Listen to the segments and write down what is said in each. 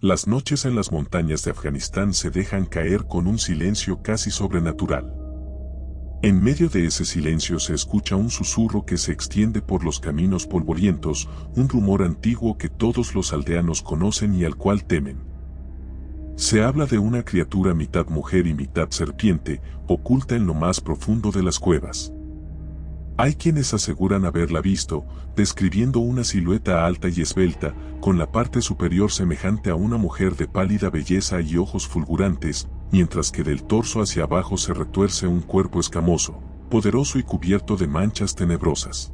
Las noches en las montañas de Afganistán se dejan caer con un silencio casi sobrenatural. En medio de ese silencio se escucha un susurro que se extiende por los caminos polvorientos, un rumor antiguo que todos los aldeanos conocen y al cual temen. Se habla de una criatura mitad mujer y mitad serpiente, oculta en lo más profundo de las cuevas. Hay quienes aseguran haberla visto, describiendo una silueta alta y esbelta, con la parte superior semejante a una mujer de pálida belleza y ojos fulgurantes, mientras que del torso hacia abajo se retuerce un cuerpo escamoso, poderoso y cubierto de manchas tenebrosas.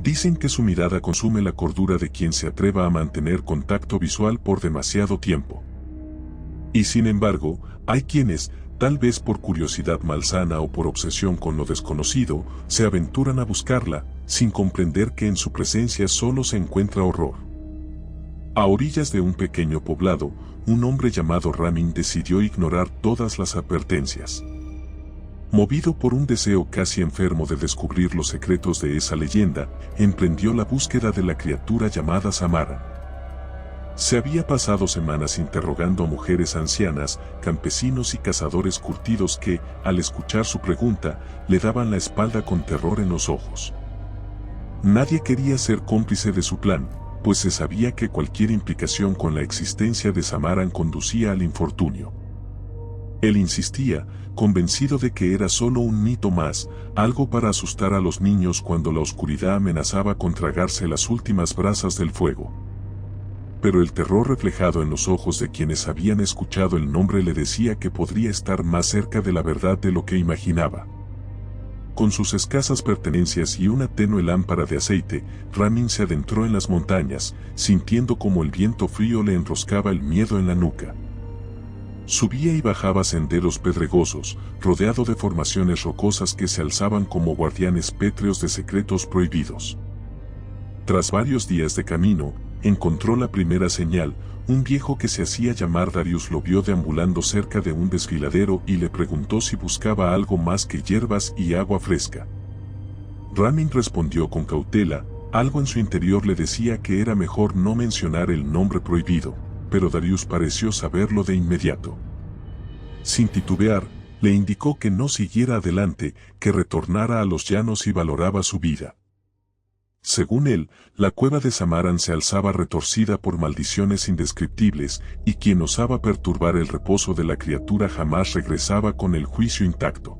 Dicen que su mirada consume la cordura de quien se atreva a mantener contacto visual por demasiado tiempo. Y sin embargo, hay quienes, tal vez por curiosidad malsana o por obsesión con lo desconocido, se aventuran a buscarla, sin comprender que en su presencia solo se encuentra horror. A orillas de un pequeño poblado, un hombre llamado Ramin decidió ignorar todas las advertencias. Movido por un deseo casi enfermo de descubrir los secretos de esa leyenda, emprendió la búsqueda de la criatura llamada Samara. Se había pasado semanas interrogando a mujeres ancianas, campesinos y cazadores curtidos que, al escuchar su pregunta, le daban la espalda con terror en los ojos. Nadie quería ser cómplice de su plan, pues se sabía que cualquier implicación con la existencia de Samaran conducía al infortunio. Él insistía, convencido de que era solo un mito más, algo para asustar a los niños cuando la oscuridad amenazaba con tragarse las últimas brasas del fuego. Pero el terror reflejado en los ojos de quienes habían escuchado el nombre le decía que podría estar más cerca de la verdad de lo que imaginaba. Con sus escasas pertenencias y una tenue lámpara de aceite, Ramin se adentró en las montañas, sintiendo como el viento frío le enroscaba el miedo en la nuca. Subía y bajaba senderos pedregosos, rodeado de formaciones rocosas que se alzaban como guardianes pétreos de secretos prohibidos. Tras varios días de camino, encontró la primera señal. Un viejo que se hacía llamar Darius lo vio deambulando cerca de un desfiladero y le preguntó si buscaba algo más que hierbas y agua fresca. Ramin respondió con cautela, algo en su interior le decía que era mejor no mencionar el nombre prohibido, pero Darius pareció saberlo de inmediato. Sin titubear, le indicó que no siguiera adelante, que retornara a los llanos y valoraba su vida. Según él, la cueva de Samaran se alzaba retorcida por maldiciones indescriptibles, y quien osaba perturbar el reposo de la criatura jamás regresaba con el juicio intacto.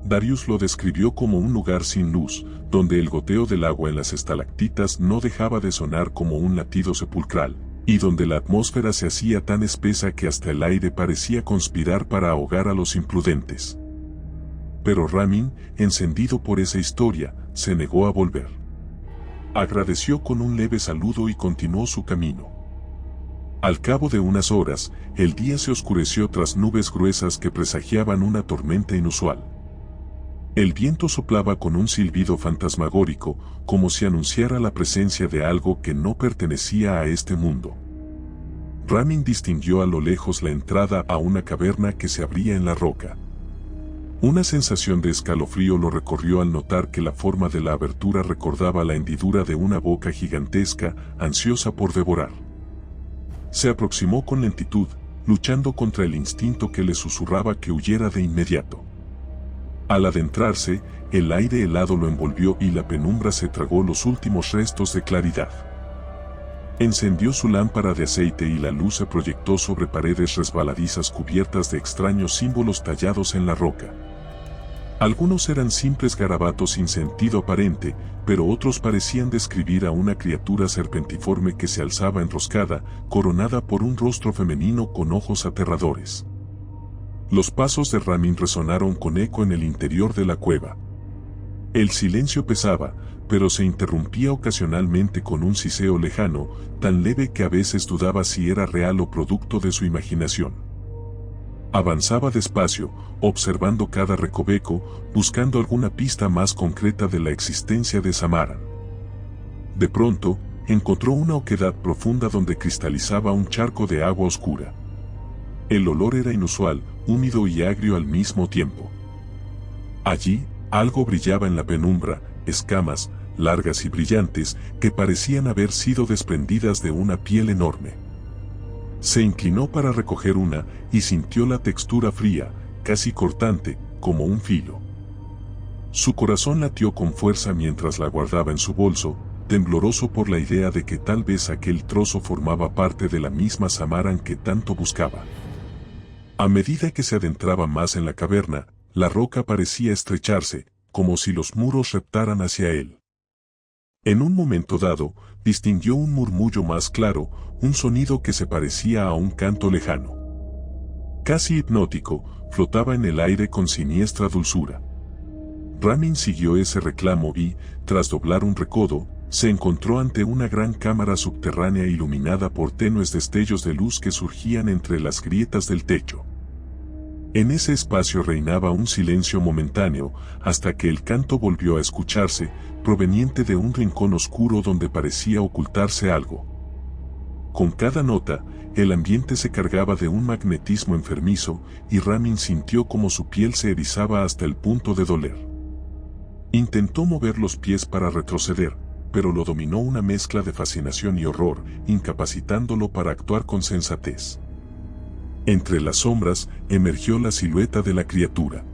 Darius lo describió como un lugar sin luz, donde el goteo del agua en las estalactitas no dejaba de sonar como un latido sepulcral, y donde la atmósfera se hacía tan espesa que hasta el aire parecía conspirar para ahogar a los imprudentes. Pero Ramin, encendido por esa historia, se negó a volver. Agradeció con un leve saludo y continuó su camino. Al cabo de unas horas, el día se oscureció tras nubes gruesas que presagiaban una tormenta inusual. El viento soplaba con un silbido fantasmagórico, como si anunciara la presencia de algo que no pertenecía a este mundo. Ramin distinguió a lo lejos la entrada a una caverna que se abría en la roca. Una sensación de escalofrío lo recorrió al notar que la forma de la abertura recordaba la hendidura de una boca gigantesca, ansiosa por devorar. Se aproximó con lentitud, luchando contra el instinto que le susurraba que huyera de inmediato. Al adentrarse, el aire helado lo envolvió y la penumbra se tragó los últimos restos de claridad. Encendió su lámpara de aceite y la luz se proyectó sobre paredes resbaladizas cubiertas de extraños símbolos tallados en la roca. Algunos eran simples garabatos sin sentido aparente, pero otros parecían describir a una criatura serpentiforme que se alzaba enroscada, coronada por un rostro femenino con ojos aterradores. Los pasos de Ramin resonaron con eco en el interior de la cueva. El silencio pesaba, pero se interrumpía ocasionalmente con un siseo lejano, tan leve que a veces dudaba si era real o producto de su imaginación. Avanzaba despacio, observando cada recoveco, buscando alguna pista más concreta de la existencia de Samaran. De pronto, encontró una oquedad profunda donde cristalizaba un charco de agua oscura. El olor era inusual, húmedo y agrio al mismo tiempo. Allí, algo brillaba en la penumbra, escamas, largas y brillantes, que parecían haber sido desprendidas de una piel enorme. Se inclinó para recoger una y sintió la textura fría, casi cortante, como un filo. Su corazón latió con fuerza mientras la guardaba en su bolso, tembloroso por la idea de que tal vez aquel trozo formaba parte de la misma Samaran que tanto buscaba. A medida que se adentraba más en la caverna, la roca parecía estrecharse, como si los muros reptaran hacia él. En un momento dado, distinguió un murmullo más claro, un sonido que se parecía a un canto lejano. Casi hipnótico, flotaba en el aire con siniestra dulzura. Ramin siguió ese reclamo y, tras doblar un recodo, se encontró ante una gran cámara subterránea iluminada por tenues destellos de luz que surgían entre las grietas del techo. En ese espacio reinaba un silencio momentáneo, hasta que el canto volvió a escucharse, proveniente de un rincón oscuro donde parecía ocultarse algo. Con cada nota, el ambiente se cargaba de un magnetismo enfermizo, y Ramin sintió como su piel se erizaba hasta el punto de doler. Intentó mover los pies para retroceder, pero lo dominó una mezcla de fascinación y horror, incapacitándolo para actuar con sensatez. Entre las sombras, emergió la silueta de la criatura.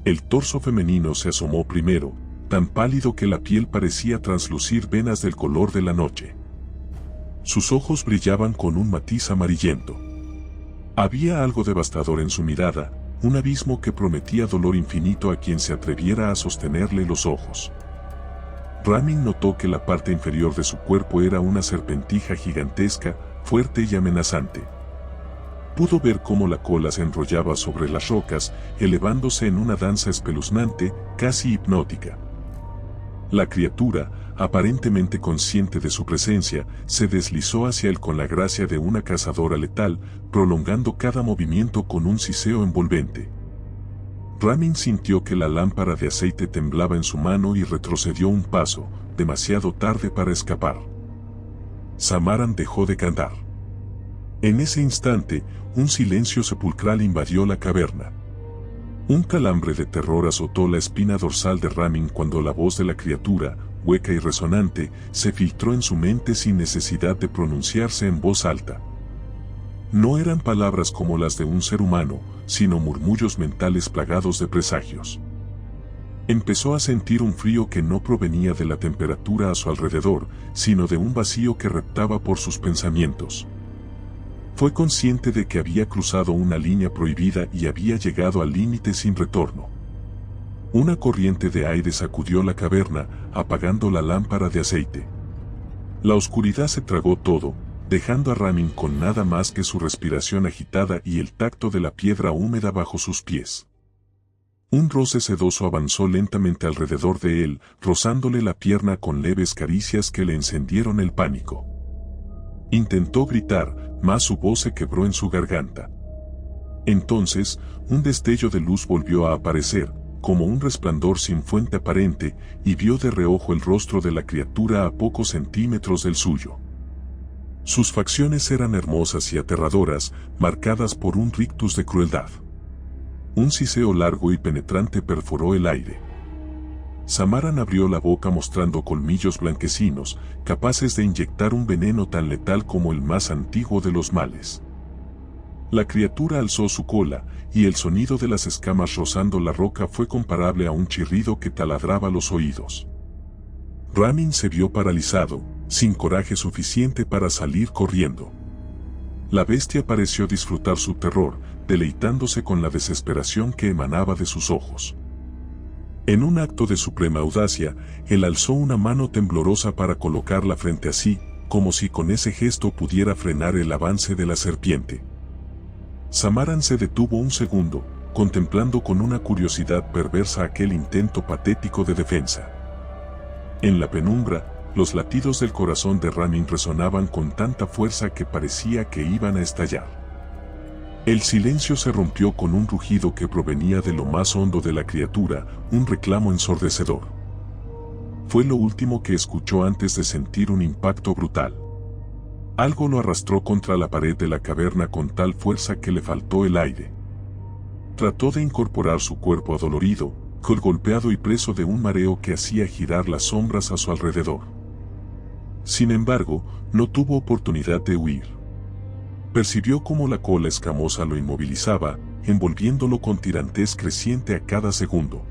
El torso femenino se asomó primero, tan pálido que la piel parecía traslucir venas del color de la noche. Sus ojos brillaban con un matiz amarillento. Había algo devastador en su mirada, un abismo que prometía dolor infinito a quien se atreviera a sostenerle los ojos. Ramin notó que la parte inferior de su cuerpo era una serpentija gigantesca, fuerte y amenazante. Pudo ver cómo la cola se enrollaba sobre las rocas, elevándose en una danza espeluznante, casi hipnótica. La criatura, aparentemente consciente de su presencia, se deslizó hacia él con la gracia de una cazadora letal, prolongando cada movimiento con un siseo envolvente. Ramin sintió que la lámpara de aceite temblaba en su mano y retrocedió un paso, demasiado tarde para escapar. Samaran dejó de cantar. En ese instante, un silencio sepulcral invadió la caverna. Un calambre de terror azotó la espina dorsal de Ramin cuando la voz de la criatura, hueca y resonante, se filtró en su mente sin necesidad de pronunciarse en voz alta. No eran palabras como las de un ser humano, sino murmullos mentales plagados de presagios. Empezó a sentir un frío que no provenía de la temperatura a su alrededor, sino de un vacío que reptaba por sus pensamientos. Fue consciente de que había cruzado una línea prohibida y había llegado al límite sin retorno. Una corriente de aire sacudió la caverna, apagando la lámpara de aceite. La oscuridad se tragó todo, dejando a Ramin con nada más que su respiración agitada y el tacto de la piedra húmeda bajo sus pies. Un roce sedoso avanzó lentamente alrededor de él, rozándole la pierna con leves caricias que le encendieron el pánico. Intentó gritar, mas su voz se quebró en su garganta. Entonces, un destello de luz volvió a aparecer, como un resplandor sin fuente aparente, y vio de reojo el rostro de la criatura a pocos centímetros del suyo. Sus facciones eran hermosas y aterradoras, marcadas por un rictus de crueldad. Un siseo largo y penetrante perforó el aire. Samaran abrió la boca mostrando colmillos blanquecinos, capaces de inyectar un veneno tan letal como el más antiguo de los males. La criatura alzó su cola, y el sonido de las escamas rozando la roca fue comparable a un chirrido que taladraba los oídos. Ramin se vio paralizado, sin coraje suficiente para salir corriendo. La bestia pareció disfrutar su terror, deleitándose con la desesperación que emanaba de sus ojos. En un acto de suprema audacia, él alzó una mano temblorosa para colocarla frente a sí, como si con ese gesto pudiera frenar el avance de la serpiente. Samaran se detuvo un segundo, contemplando con una curiosidad perversa aquel intento patético de defensa. En la penumbra, los latidos del corazón de Ramin resonaban con tanta fuerza que parecía que iban a estallar. El silencio se rompió con un rugido que provenía de lo más hondo de la criatura, un reclamo ensordecedor. Fue lo último que escuchó antes de sentir un impacto brutal. Algo lo arrastró contra la pared de la caverna con tal fuerza que le faltó el aire. Trató de incorporar su cuerpo adolorido, golpeado y preso de un mareo que hacía girar las sombras a su alrededor. Sin embargo, no tuvo oportunidad de huir. Percibió cómo la cola escamosa lo inmovilizaba, envolviéndolo con tirantez creciente a cada segundo.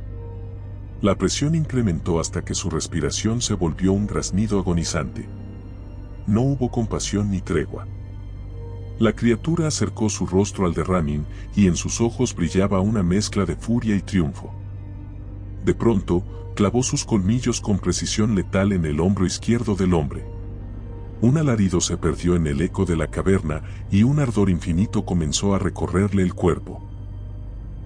La presión incrementó hasta que su respiración se volvió un graznido agonizante. No hubo compasión ni tregua. La criatura acercó su rostro al de Ramin y en sus ojos brillaba una mezcla de furia y triunfo. De pronto, clavó sus colmillos con precisión letal en el hombro izquierdo del hombre. Un alarido se perdió en el eco de la caverna y un ardor infinito comenzó a recorrerle el cuerpo.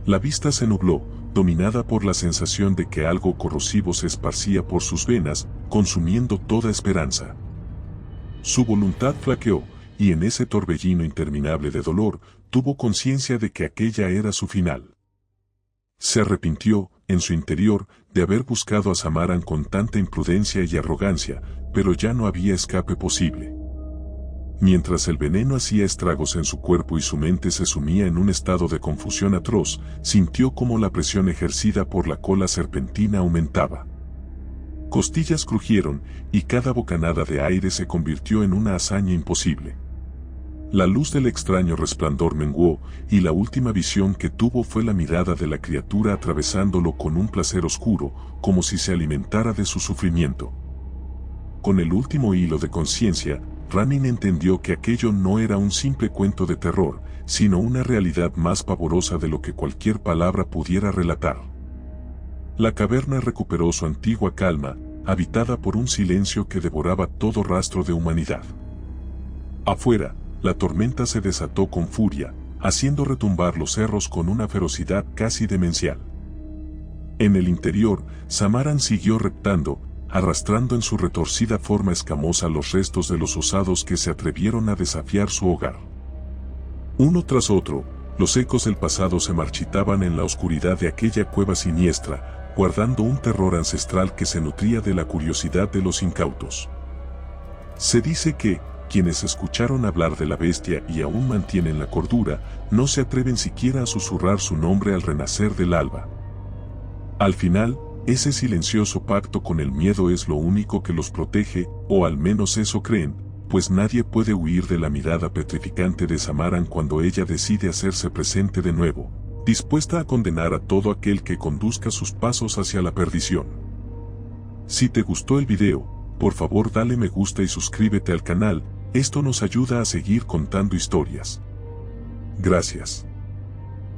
La vista se nubló, dominada por la sensación de que algo corrosivo se esparcía por sus venas, consumiendo toda esperanza. Su voluntad flaqueó, y en ese torbellino interminable de dolor, tuvo conciencia de que aquella era su final. Se arrepintió, en su interior, de haber buscado a Samaran con tanta imprudencia y arrogancia, pero ya no había escape posible. Mientras el veneno hacía estragos en su cuerpo y su mente se sumía en un estado de confusión atroz, sintió como la presión ejercida por la cola serpentina aumentaba. Costillas crujieron, y cada bocanada de aire se convirtió en una hazaña imposible. La luz del extraño resplandor menguó, y la última visión que tuvo fue la mirada de la criatura atravesándolo con un placer oscuro, como si se alimentara de su sufrimiento. Con el último hilo de conciencia, Ramin entendió que aquello no era un simple cuento de terror, sino una realidad más pavorosa de lo que cualquier palabra pudiera relatar. La caverna recuperó su antigua calma, habitada por un silencio que devoraba todo rastro de humanidad. Afuera, la tormenta se desató con furia, haciendo retumbar los cerros con una ferocidad casi demencial. En el interior, Samaran siguió reptando, arrastrando en su retorcida forma escamosa los restos de los osados que se atrevieron a desafiar su hogar. Uno tras otro, los ecos del pasado se marchitaban en la oscuridad de aquella cueva siniestra, guardando un terror ancestral que se nutría de la curiosidad de los incautos. Se dice que, quienes escucharon hablar de la bestia y aún mantienen la cordura, no se atreven siquiera a susurrar su nombre al renacer del alba. Al final, ese silencioso pacto con el miedo es lo único que los protege, o al menos eso creen, pues nadie puede huir de la mirada petrificante de Samaran cuando ella decide hacerse presente de nuevo, dispuesta a condenar a todo aquel que conduzca sus pasos hacia la perdición. Si te gustó el video, por favor dale me gusta y suscríbete al canal, esto nos ayuda a seguir contando historias. Gracias.